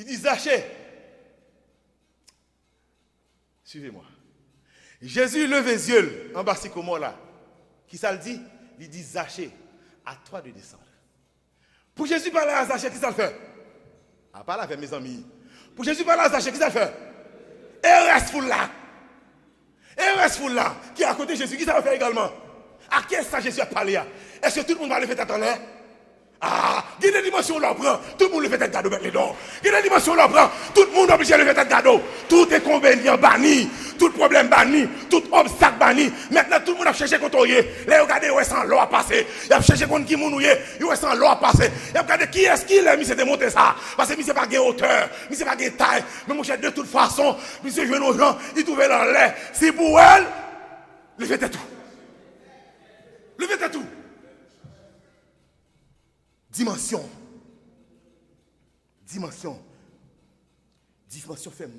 Il dit Zachée. Suivez-moi. Jésus lève les yeux en bas, c'est comment là. Qui ça le dit? Il dit Zachée, à toi de descendre. Pour Jésus parler à Zachée, qui ça le fait? À parler avec mes amis. Pour Jésus parler à Zachée, qui ça le fait? Et reste fou là. Et reste fou là. Qui est à côté de Jésus, qui ça le fait également? À qui est-ce que Jésus a parlé? Est-ce que tout le monde va lever tête en l'air? Ah, il y a des dimensions là prend, tout le monde lever tête cadeau mettre les dents. Il y a des dimensions là prend, tout le monde obligé de lever tête cadeau. Tout inconvénient banni, tout problème banni, tout obstacle banni. Maintenant tout le monde a cherché contre eux. Là regardez où est sans l'eau à passer. Il a cherché contre qui mounouye, où est sans l'eau à passer. Il a regardé qui est-ce qui l'a mis c'est démonter ça parce que monsieur pas gain hauteur, monsieur pas gain taille, mais mon cher de toute façon, monsieur jeune aux gens, il trouvait dans l'air. C'est pour elle, levez tête tout. Levez tête tout. Dimension fait